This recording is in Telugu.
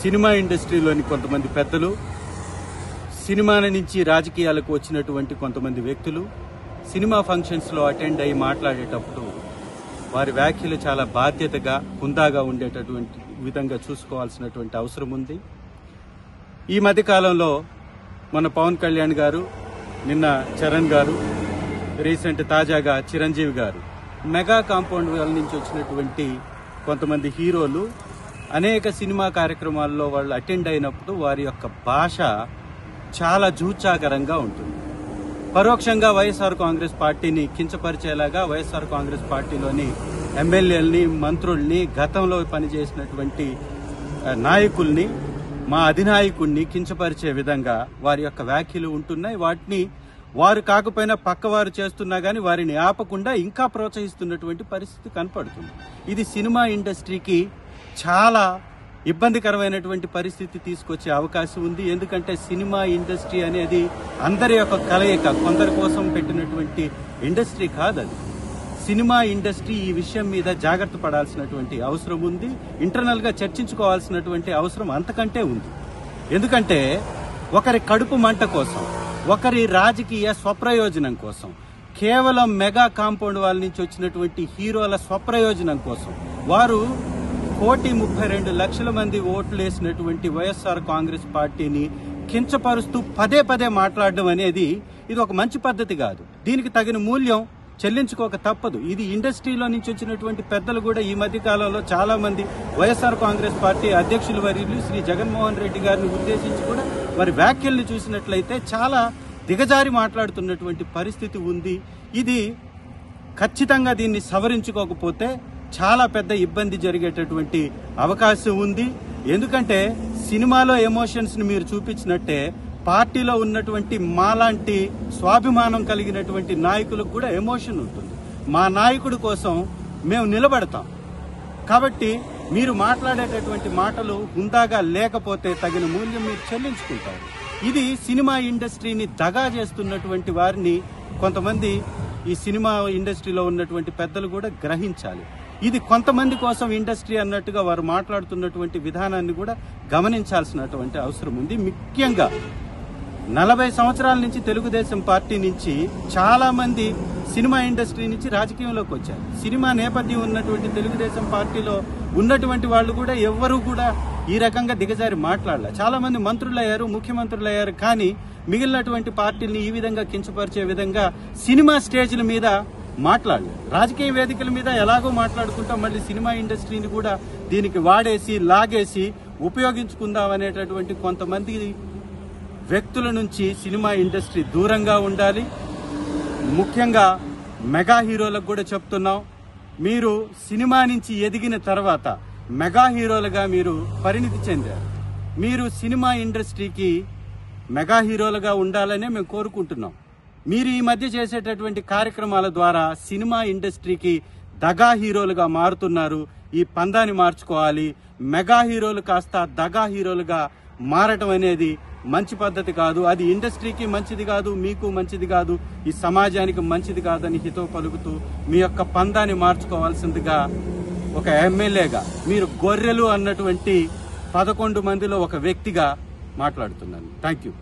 సినిమా ఇండస్ట్రీలోని కొంతమంది పెద్దలు, సినిమాల నుంచి రాజకీయాలకు వచ్చినటువంటి కొంతమంది వ్యక్తులు సినిమా ఫంక్షన్స్లో అటెండ్ అయ్యి మాట్లాడేటప్పుడు వారి వ్యాఖ్యలు చాలా బాధ్యతగా, హుందాగా ఉండేటటువంటి విధంగా చూసుకోవాల్సినటువంటి అవసరం ఉంది. ఈ మధ్యకాలంలో మన పవన్ కళ్యాణ్ గారు, నిన్న చరణ్ గారు, రీసెంట్ తాజాగా చిరంజీవి గారు మెగా కాంపౌండ్ వాళ్ళ నుంచి వచ్చినటువంటి కొంతమంది హీరోలు అనేక సినిమా కార్యక్రమాల్లో వాళ్ళు అటెండ్ అయినప్పుడు వారి యొక్క భాష చాలా జూచాకరంగా ఉంటుంది. పరోక్షంగా వైఎస్ఆర్ కాంగ్రెస్ పార్టీని కించపరిచేలాగా, వైఎస్ఆర్ కాంగ్రెస్ పార్టీలోని ఎమ్మెల్యేలని, మంత్రుల్ని, గతంలో పనిచేసినటువంటి నాయకుల్ని, మా అధినాయకుడిని కించపరిచే విధంగా వారి యొక్క వ్యాఖ్యలు ఉంటున్నాయి. వాటిని వారు కాకపోయినా పక్కవారు చేస్తున్నా కానీ వారిని ఆపకుండా ఇంకా ప్రోత్సహిస్తున్నటువంటి పరిస్థితి కనపడుతుంది. ఇది సినిమా ఇండస్ట్రీకి చాలా ఇబ్బందికరమైనటువంటి పరిస్థితి తీసుకొచ్చే అవకాశం ఉంది. ఎందుకంటే సినిమా ఇండస్ట్రీ అనేది అందరి యొక్క కలయిక, కొందరి కోసం పెట్టినటువంటి ఇండస్ట్రీ కాదు. అది సినిమా ఇండస్ట్రీ ఈ విషయం మీద జాగ్రత్త పడాల్సినటువంటి అవసరం ఉంది. ఇంటర్నల్ గా చర్చించుకోవాల్సినటువంటి అవసరం అంతకంటే ఉంది. ఎందుకంటే ఒకరి కడుపు మంట కోసం, ఒకరి రాజకీయ స్వప్రయోజనం కోసం, కేవలం మెగా కాంపౌండ్ వాళ్ళ నుంచి వచ్చినటువంటి హీరోల స్వప్రయోజనం కోసం వారు 1,32,00,000 మంది ఓట్లు వేసినటువంటి వైఎస్ఆర్ కాంగ్రెస్ పార్టీని కించపరుస్తూ పదే పదే మాట్లాడడం అనేది ఇది ఒక మంచి పద్ధతి కాదు. దీనికి తగిన మూల్యం చెల్లించుకోక తప్పదు. ఇది ఇండస్ట్రీలో నుంచి వచ్చినటువంటి పెద్దలు కూడా ఈ మధ్య కాలంలో చాలా మంది వైఎస్ఆర్ కాంగ్రెస్ పార్టీ అధ్యక్షులు వర్యులు శ్రీ జగన్మోహన్ రెడ్డి గారిని ఉద్దేశించి కూడా వారి వ్యాఖ్యల్ని చూసినట్లయితే చాలా దిగజారి మాట్లాడుతున్నటువంటి పరిస్థితి ఉంది. ఇది ఖచ్చితంగా దీన్ని సవరించుకోకపోతే చాలా పెద్ద ఇబ్బంది జరిగేటటువంటి అవకాశం ఉంది. ఎందుకంటే సినిమాలో ఎమోషన్స్ ని మీరు చూపించినట్టే పార్టీలో ఉన్నటువంటి మాలాంటి స్వాభిమానం కలిగినటువంటి నాయకులకు కూడా ఎమోషన్ ఉంటుంది. మా నాయకుడి కోసం మేము నిలబడతాం. కాబట్టి మీరు మాట్లాడేటటువంటి మాటలు హుందాగా లేకపోతే తగిన మూల్యం మీరు చెల్లించుకుంటారు. ఇది సినిమా ఇండస్ట్రీని దగా చేస్తున్నటువంటి వారిని కొంతమంది ఈ సినిమా ఇండస్ట్రీలో ఉన్నటువంటి పెద్దలు కూడా గ్రహించాలి. ఇది కొంతమంది కోసం ఇండస్ట్రీ అన్నట్టుగా వారు మాట్లాడుతున్నటువంటి విధానాన్ని కూడా గమనించాల్సినటువంటి అవసరం ఉంది. ముఖ్యంగా 40 సంవత్సరాల నుంచి తెలుగుదేశం పార్టీ నుంచి చాలా మంది సినిమా ఇండస్ట్రీ నుంచి రాజకీయంలోకి వచ్చారు. సినిమా నేపథ్యం ఉన్నటువంటి తెలుగుదేశం పార్టీలో ఉన్నటువంటి వాళ్ళు కూడా ఎవ్వరూ కూడా ఈ రకంగా దిగజారి మాట్లాడలే. చాలా మంది మంత్రులు అయ్యారు, ముఖ్యమంత్రులు అయ్యారు. కానీ మిగిలినటువంటి పార్టీల్ని ఈ విధంగా కించపరిచే విధంగా సినిమా స్టేజ్ల మీద మాట్లాడలేదు. రాజకీయ వేదికల మీద ఎలాగో మాట్లాడుకుంటాం, మళ్ళీ సినిమా ఇండస్ట్రీని కూడా దీనికి వాడేసి లాగేసి ఉపయోగించుకుందాం అనేటటువంటి కొంతమంది వ్యక్తుల నుంచి సినిమా ఇండస్ట్రీ దూరంగా ఉండాలి. ముఖ్యంగా మెగా హీరోలకు కూడా చెప్తున్నాం, మీరు సినిమా నుంచి ఎదిగిన తర్వాత మెగా హీరోలుగా మీరు పరిణితి చెందారు. మీరు సినిమా ఇండస్ట్రీకి మెగా హీరోలుగా ఉండాలనే మేము కోరుకుంటున్నాం. మీరు ఈ మధ్య చేసేటటువంటి కార్యక్రమాల ద్వారా సినిమా ఇండస్ట్రీకి దగా హీరోలుగా మారుతున్నారు. ఈ పందాన్ని మార్చుకోవాలి. మెగా హీరోలు కాస్త దగా హీరోలుగా మారటం అనేది మంచి పద్ధతి కాదు. అది ఇండస్ట్రీకి మంచిది కాదు, మీకు మంచిది కాదు, ఈ సమాజానికి మంచిది కాదని హితవు పలుకుతూ మీ యొక్క పందాన్ని మార్చుకోవాల్సిందిగా ఒక ఎమ్మెల్యేగా, మీరు గొర్రెలు అన్నటువంటి 11 మందిలో ఒక వ్యక్తిగా మాట్లాడుతున్నాను. Thank you.